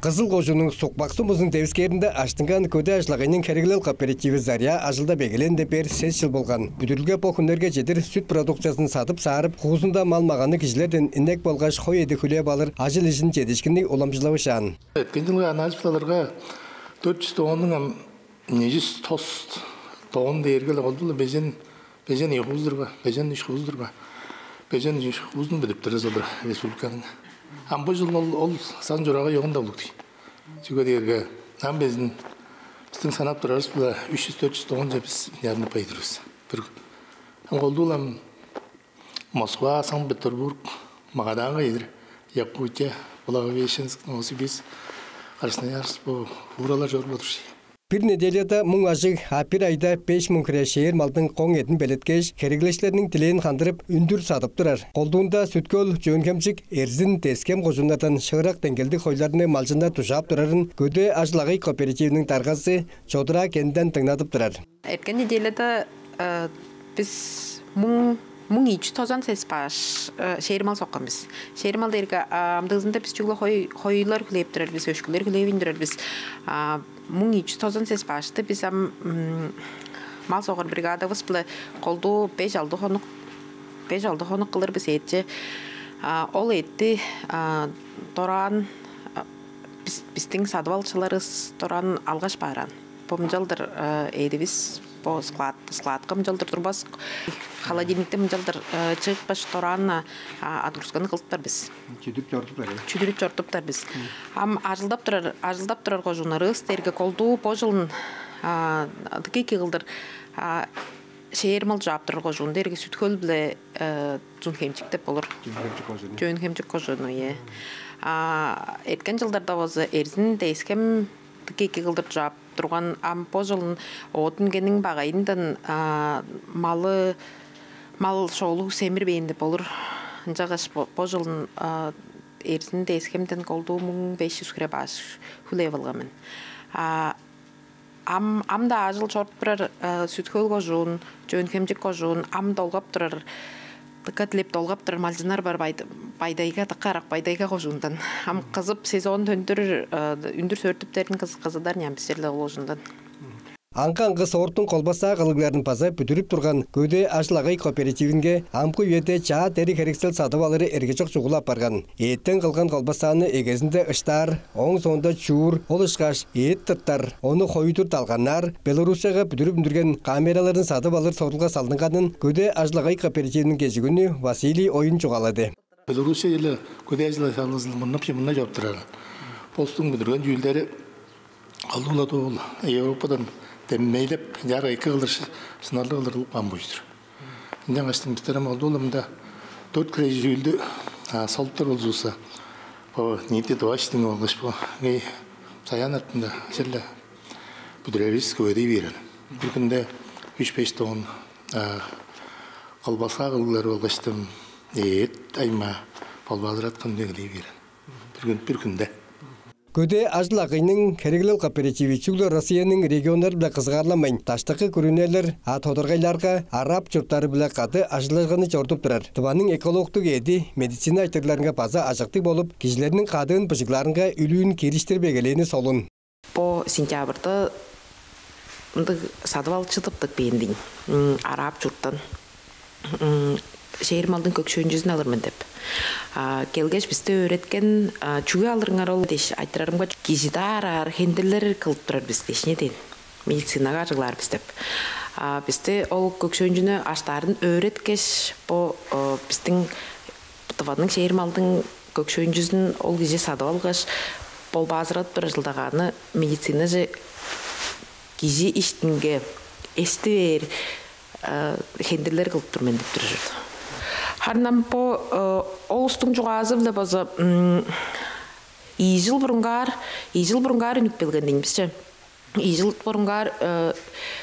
Қызыл қожының соқпақсымыздың девскерінде аштыңған көде ажлағайның кәрігілел кооперативі Зария ажылда бегеленде бер 6 жыл болған. Бүдірілге похынерге жедір сүт продукциясын сатып сарып, құғызында малмағаны кішілерден инек болғаш қой еді күле балыр ажыл ішін жедішкіндей оламжылауы шан. Өткен жылғы анализларға 400 тоғының нежіз тост тоғын дейіргілі олдылы бежен еғуыздырға, бежен үшқуыздырға, бежен үшқуыздың бүдіптірі зылдыр республиканың. Бұл жыл ол сан жораға еғын даулық дей. Сөйге дейірге, безін біздің санап тұрарыз бұла 300-400 тоғын жа біз ярны пайдырыз. Олды олам Москва, Санкт-Петербург, Магаданға едір, Якутия, Благовещенск, Новосибирск, Красноярск, бұл уралар жор бұдыршы. Bir nedeliyada мұң ажық, bir ayda 5000 kire şehir malдың qoң етін belеткеш, кереглешлерінің тілейін қандырып, үндір сатып тұрар. Қолдуында сүткөл, жөнкемшік, ерзін, тескем қожынлардан шығырақ тенгелді қойларыны малжында тұжап тұрарын көде ажлағай кооперативінің тарғасы Чодыра кенден тыңнатып тұрар. Erken nedeliyada biz Мун ич тозан сеспаш шермал соққан біз. Шермал дерге амдығызында біз жүглі қойлар күлейіп тұрар біз, өшкілер күлейіп тұрар біз. Мун ич тозан сеспашты біз мал соқыр бригадавыз білі қолду 5 алды қонық қылыр біз етчі. Ол етті торан біздің садвалшыларыз торан алғаш баран. Помжалдыр еді біз по складкам жалдыр турбас холодильникте жалдыр чыкпаш торанна отгрузканы кылыптар биз. Чүдүрүп жортуптар биз. Ажылдап турар кожунарыз терге колду пожылын дыки кылдыр шеермал жаптыр кожун дерге сүткөл биле жунхемчик деп болор. Жөнхемчик кожуну е. Эткен жылдарда болсо эрзин дейскем дыки кылдыр жап тұрған пожылын отын кенің бағайындан мал шоулу семір бейінді болыр. Жағаш пожылын ерсін дейскемден қолду 1500 күре баш хүлей болғамен. Амда ажыл чорт бірір сүткөл қожуын, жөнкемжік қожуын, ам долғап тұрар, тікатлеп долғап тұрар малжынар бар байдайға, тыққарақ байдайға қожуындан. Ам қызып сезон үндір сөртіптерін қызыдар нәмпістерлі қожуындан. Анқанғы сортын қолбаса қылығыларын паза бүдіріп тұрған көде ажлағай кооперативінге амқы үйеті чаа тәрі керексел сатып алыры әргечок жұғылап барған. Еттен қылған қолбасаны егесінде ұштар, оң соңында чуыр, ол ұшқаш, ет тұттар, оны қойытыр талғаннар, Белорусияға бүдіріп үндірген камераларын сатып алыр сорылға салынғанын көде ажлағай кооперативінің кезігіні Василий ойын жоғалады. Белорусия елі көде ажлағай салынғанын жаптырар. Постың бүдірген жүйілдері алдулады ол Европадан Мейлеп, жара 2 қылдыр сынарлы қылдырылып бам бойдыр. Инден қаштың бітерім алды олымда 4 крей жүйілді салыптар олзуса. Ниетті дуаштың олғыш бұл. Саян артында жерлі бүдіреріз көйдей берін. Bir күнде 3-5 тоғын қалбаса қылғылар олғыштым. Ет, айма, балбазыр атқан дегілей берін. Bir күнде. Көде ажлағайның кәрігілел кооперативі чүглі Россияның регионлар білі қызғарламайн. Таштықы көрінелер атодырғайларға араб жұрттары білі қаты ажлағаны жортып тұрар. Тываның экологтық еді медицина айтырларыңға база ажықтық болып, кешілерінің қадығын бұжықларыңға үліін керіштер бегелейіні солын. По сентябрда садывал чытыптық бейіндің араб жұрттан. Шehir malдың көкшөйін жүзін алырмын деп. Келгеш бізді өреткен чүге алырыңар ол деш. Айтырарымға кезидар, хенділер қылып тұрар біз дешіне дейін. Медицинаға жығылар біз деп. Бізді ол көкшөйін жүні аштарын өреткеш, біздің тұваның шehir малдың көкшөйін жүзін ол кезде садып алғаш, бол базырат бір жылдағаны медицина жы кезі іштінге есті бер хенділер қылып тұрмен деп тұры жүрді. Харнам по олыстың жұғазы білі базы ижыл бұрынғар үнік белген деймізші. Ижыл бұрынғар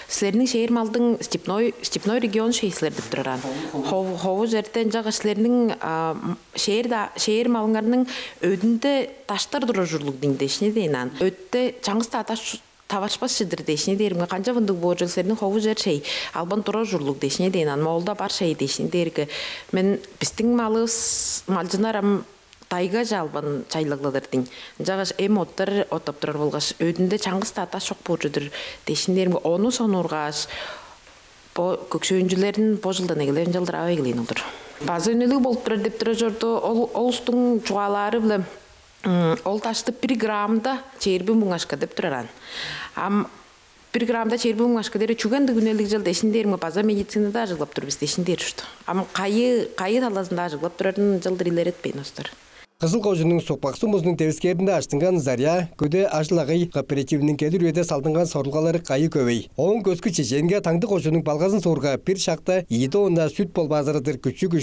сілерінің шehir малдың степной регион шейсілер деп тұраран. Хову жерден жағы сілерінің шehir малыңарының өдінді таштар дұры жүрлік дейінде ішіне дейінан. Өтті жаңғысты аташ Тавашпас шыдыр дейшіне дейірімге қанша вындық бұл жылсерінің қовы жер шей, албан тұра жүрлік дейшіне дейін, молда бар шей дейшіне дейіргі. Мен біздің малжынарам тайга жалбан чайлыглыдырдың. Жағаш оттар оттаптырар болғаш, өдінде чаңғыс тата шоқ бұржыдыр. Дешіндерімге оны сонурғаш, көксөйінжілерін пожылдан егілерін жалдыр ау егілейін олдыр. Базы өнелігі болып тұрар деп тұрар жорды, ол ұстың чуалары білі, ол ташты 1 грамда чербі мұңашқа деп тұраран. 1 грамда чербі мұңашқа дері чуганды күнелік жыл дешіндерімге база медицинада ажылап тұр біз дешіндер үшті. Ам қайы талазында ажылап тұрарын жылдыр илер етпейін остар. Қызыл қожының соқпақсы мұзының тевіскерінде аштынған Зария, көде Ашылағай кооперативінің кедір өйде салдынған сорылғалары қайы көбей. Оң көзкі чешенге таңды қожының балғазын сорға бір шақта еді онда сүт бол базырыдыр күшік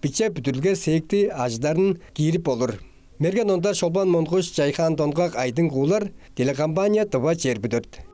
бітче бүтілге сейікті аждарын кейіріп olur. Мерген онда Шолбан Монғыш Жайхан Донғақ айдың ғулар телекомпания тұба чербідірді.